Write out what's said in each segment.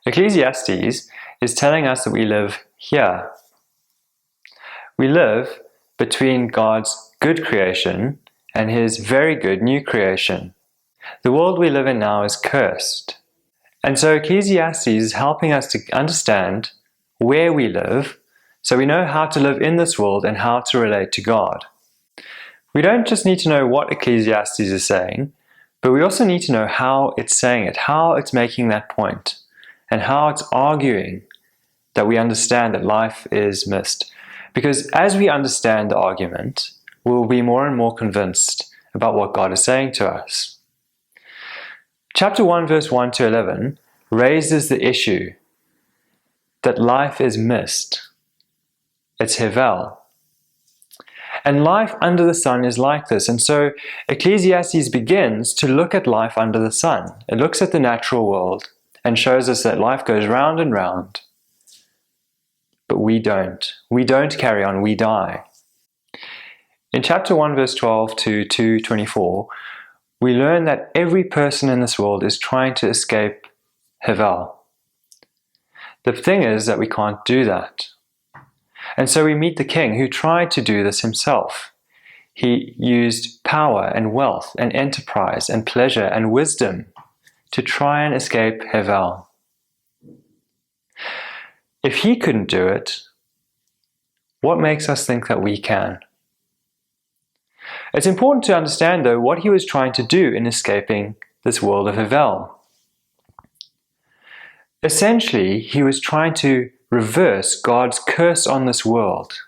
Ecclesiastes is telling us that we live here. We live between God's good creation and His very good new creation. The world we live in now is cursed. And so Ecclesiastes is helping us to understand where we live, so we know how to live in this world and how to relate to God. We don't just need to know what Ecclesiastes is saying, but we also need to know how it's saying it, how it's making that point, and how it's arguing that we understand that life is missed. Because as we understand the argument, we'll be more and more convinced about what God is saying to us. Chapter 1, verse 1 to 11 raises the issue that life is missed. It's Hevel. And life under the sun is like this. And so Ecclesiastes begins to look at life under the sun. It looks at the natural world and shows us that life goes round and round. But we don't. We don't carry on, we die. In chapter 1, verse 12 to 2:24, we learn that every person in this world is trying to escape Hevel. The thing is that we can't do that. And so we meet the king who tried to do this himself. He used power and wealth and enterprise and pleasure and wisdom to try and escape Hevel. If he couldn't do it, what makes us think that we can? It's important to understand, though, what he was trying to do in escaping this world of Hevel. Essentially, he was trying to reverse God's curse on this world.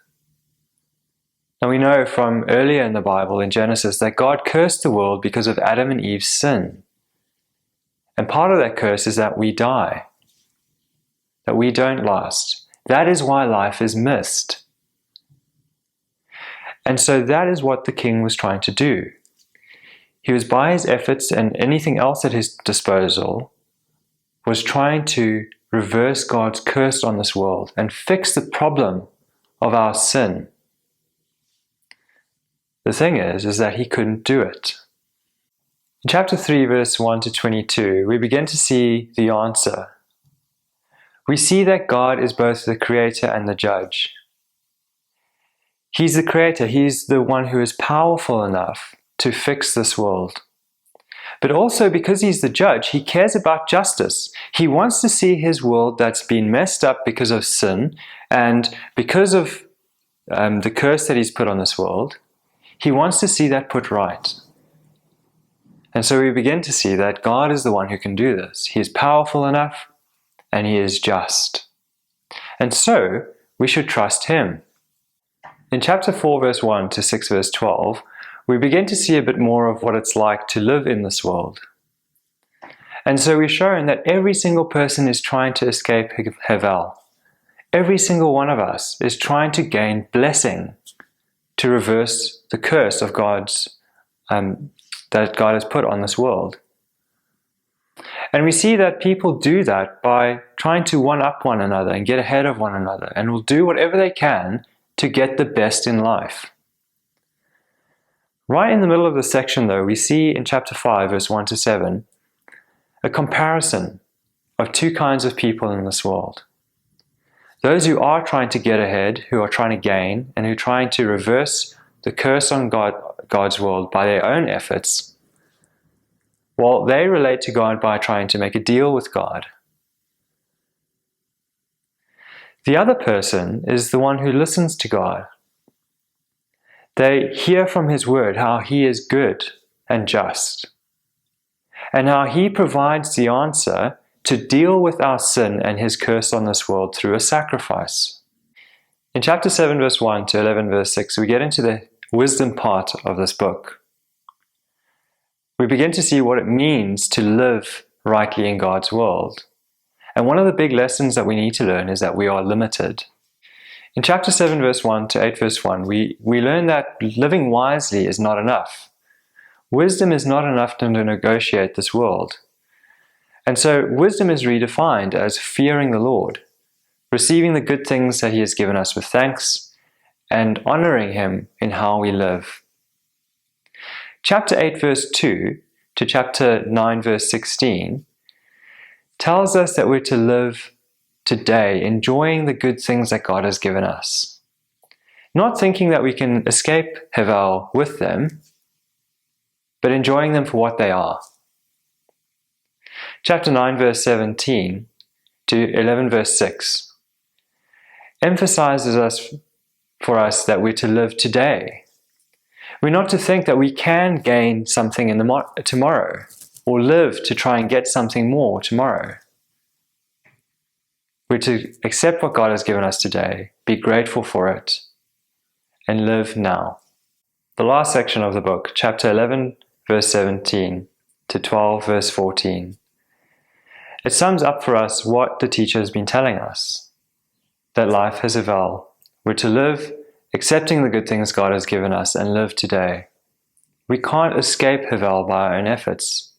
And we know from earlier in the Bible, in Genesis, that God cursed the world because of Adam and Eve's sin. And part of that curse is that we die, that we don't last. That is why life is missed. And so that is what the king was trying to do. He was, by his efforts and anything else at his disposal, was trying to reverse God's curse on this world and fix the problem of our sin. The thing is that he couldn't do it. In chapter 3, verse 1 to 22, we begin to see the answer. We see that God is both the creator and the judge. He's the creator. He's the one who is powerful enough to fix this world. But also because he's the judge, he cares about justice. He wants to see his world that's been messed up because of sin and because of the curse that he's put on this world. He wants to see that put right. And so we begin to see that God is the one who can do this. He is powerful enough and he is just. And so we should trust him. In chapter 4, verse 1 to 6, verse 12, we begin to see a bit more of what it's like to live in this world. And so we're shown that every single person is trying to escape Hevel. Every single one of us is trying to gain blessing to reverse the curse of that God has put on this world. And we see that people do that by trying to one-up one another and get ahead of one another, and will do whatever they can to get the best in life. Right in the middle of the section, though, we see in chapter 5, verse 1 to 7, a comparison of two kinds of people in this world. Those who are trying to get ahead, who are trying to gain, and who are trying to reverse the curse on God's world by their own efforts, well, they relate to God by trying to make a deal with God. The other person is the one who listens to God. They hear from his word how he is good and just, and how he provides the answer to deal with our sin and his curse on this world through a sacrifice. In chapter 7, verse 1 to 11, verse 6, we get into the wisdom part of this book. We begin to see what it means to live rightly in God's world. And one of the big lessons that we need to learn is that we are limited. In chapter 7, verse 1 to 8, verse 1, we learn that living wisely is not enough. Wisdom is not enough to negotiate this world. And so wisdom is redefined as fearing the Lord, receiving the good things that he has given us with thanks, and honoring him in how we live. Chapter 8, verse 2 to chapter 9, verse 16 tells us that we're to live today, enjoying the good things that God has given us. Not thinking that we can escape Hevel with them, but enjoying them for what they are. Chapter 9, verse 17 to 11, verse 6 emphasizes for us that we're to live today. We're not to think that we can gain something in tomorrow, or live to try and get something more tomorrow. We're to accept what God has given us today, be grateful for it, and live now. The last section of the book, chapter 11, verse 17 to 12, verse 14. It sums up for us what the teacher has been telling us, that life has a Hevel. We're to live accepting the good things God has given us and live today. We can't escape Hevel by our own efforts.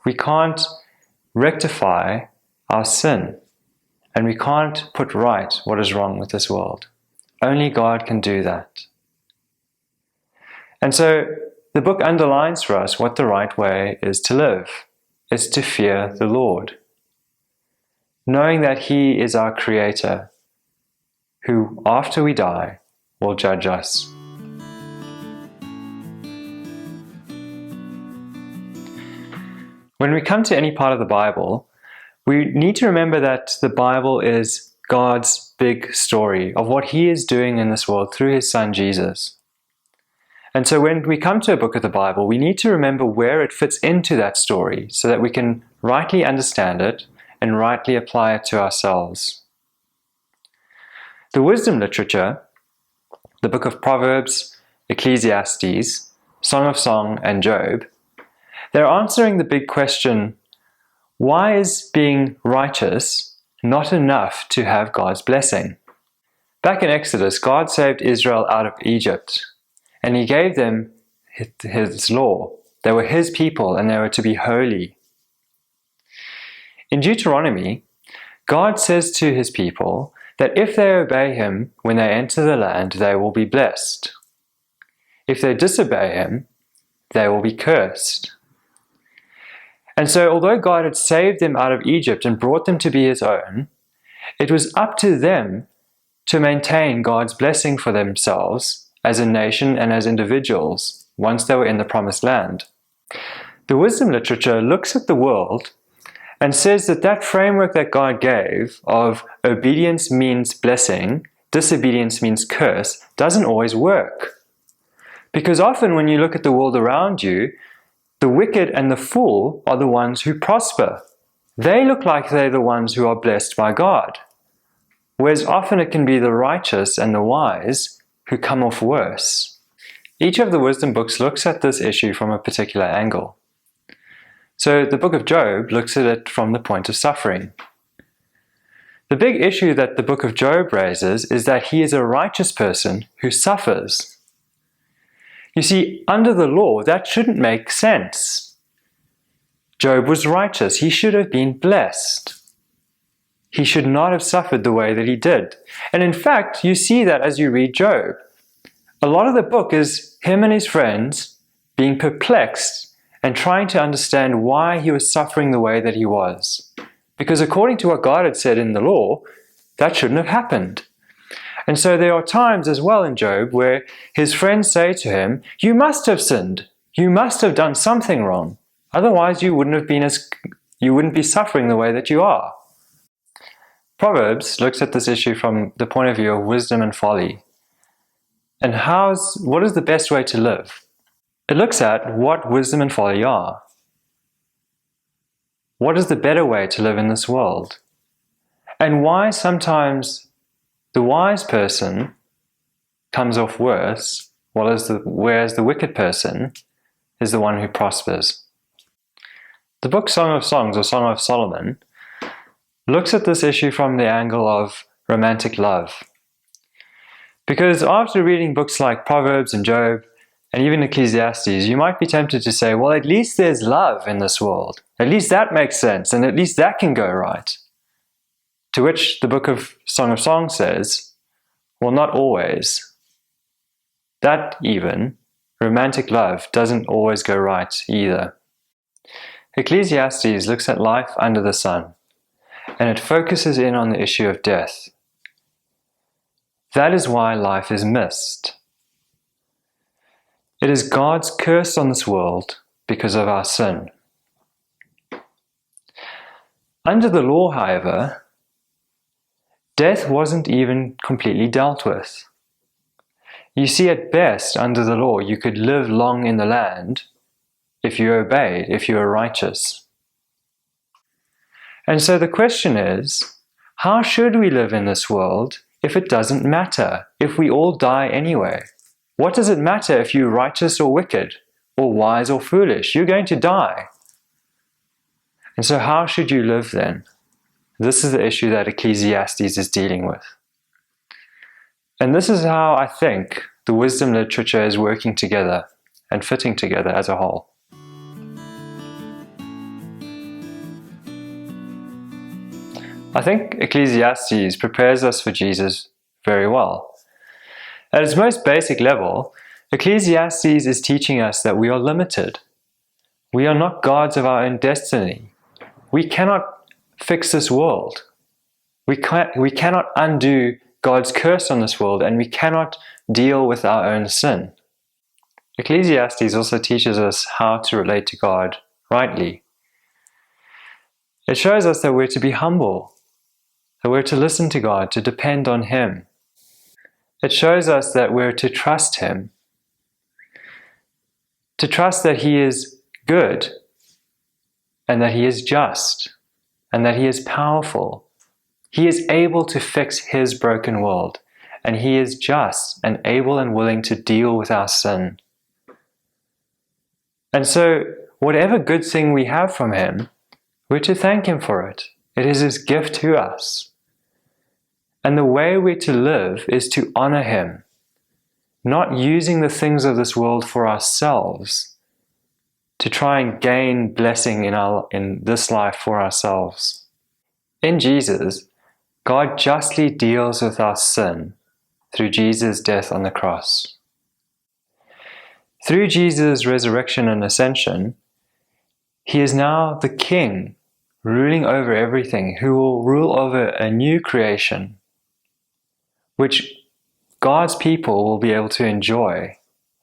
We can't rectify our sin, and we can't put right what is wrong with this world. Only God can do that. And so the book underlines for us what the right way is to live. It's to fear the Lord, knowing that He is our Creator, who, after we die, will judge us. When we come to any part of the Bible, we need to remember that the Bible is God's big story of what He is doing in this world through His Son Jesus. And so when we come to a book of the Bible, we need to remember where it fits into that story so that we can rightly understand it and rightly apply it to ourselves. The wisdom literature, the book of Proverbs, Ecclesiastes, Song of Song, and Job, they're answering the big question, why is being righteous not enough to have God's blessing? Back in Exodus, God saved Israel out of Egypt, and He gave them His law. They were His people, and they were to be holy. In Deuteronomy, God says to His people that if they obey Him when they enter the land, they will be blessed. If they disobey Him, they will be cursed. And so, although God had saved them out of Egypt and brought them to be His own, it was up to them to maintain God's blessing for themselves as a nation and as individuals once they were in the promised land. The wisdom literature looks at the world and says that that framework that God gave of obedience means blessing, disobedience means curse, doesn't always work. Because often when you look at the world around you, the wicked and the fool are the ones who prosper. They look like they're the ones who are blessed by God. Whereas often it can be the righteous and the wise who come off worse. Each of the wisdom books looks at this issue from a particular angle. So the book of Job looks at it from the point of suffering. The big issue that the book of Job raises is that he is a righteous person who suffers. You see, under the law, that shouldn't make sense. Job was righteous. He should have been blessed. He should not have suffered the way that he did. And in fact, you see that as you read Job. A lot of the book is him and his friends being perplexed and trying to understand why he was suffering the way that he was. Because according to what God had said in the law, that shouldn't have happened. And so there are times as well in Job where his friends say to him, "You must have sinned. You must have done something wrong. Otherwise you wouldn't be suffering the way that you are." Proverbs looks at this issue from the point of view of wisdom and folly. And what is the best way to live? It looks at what wisdom and folly are. What is the better way to live in this world? And why sometimes the wise person comes off worse, whereas the wicked person is the one who prospers. The book Song of Songs, or Song of Solomon, looks at this issue from the angle of romantic love. Because after reading books like Proverbs and Job, and even Ecclesiastes, you might be tempted to say, well, at least there's love in this world. At least that makes sense, and at least that can go right. To which the book of Song of Songs says, well, not always. That even, romantic love, doesn't always go right either. Ecclesiastes looks at life under the sun, and it focuses in on the issue of death. That is why life is missed. It is God's curse on this world because of our sin. Under the law, however, death wasn't even completely dealt with. You see, at best, under the law, you could live long in the land if you obeyed, if you were righteous. And so the question is, how should we live in this world if it doesn't matter, if we all die anyway? What does it matter if you're righteous or wicked, or wise or foolish? You're going to die. And so how should you live then? This is the issue that Ecclesiastes is dealing with. And this is how I think the wisdom literature is working together and fitting together as a whole. I think Ecclesiastes prepares us for Jesus very well. At its most basic level, Ecclesiastes is teaching us that we are limited. We are not gods of our own destiny. We cannot fix this world. We cannot undo God's curse on this world, and we cannot deal with our own sin. Ecclesiastes also teaches us how to relate to God rightly. It shows us that we're to be humble, that we're to listen to God, to depend on Him. It shows us that we're to trust Him, to trust that He is good, and that He is just, and that He is powerful. He is able to fix His broken world, and He is just and able and willing to deal with our sin. And so, whatever good thing we have from Him, we're to thank Him for it. It is His gift to us. And the way we're to live is to honor Him, not using the things of this world for ourselves, to try and gain blessing in this life for ourselves. In Jesus, God justly deals with our sin through Jesus' death on the cross. Through Jesus' resurrection and ascension, He is now the King, ruling over everything, who will rule over a new creation, which God's people will be able to enjoy,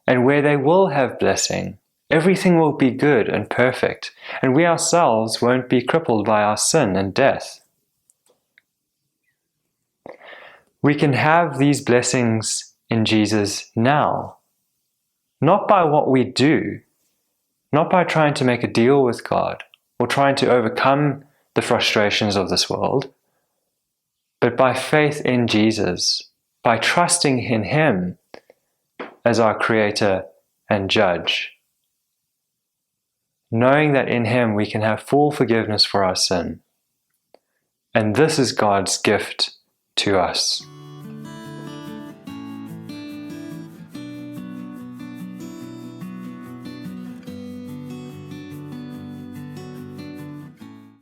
and where they will have blessing. Everything will be good and perfect, and we ourselves won't be crippled by our sin and death. We can have these blessings in Jesus now, not by what we do, not by trying to make a deal with God or trying to overcome the frustrations of this world, but by faith in Jesus, by trusting in Him as our Creator and Judge, knowing that in Him we can have full forgiveness for our sin. And this is God's gift to us.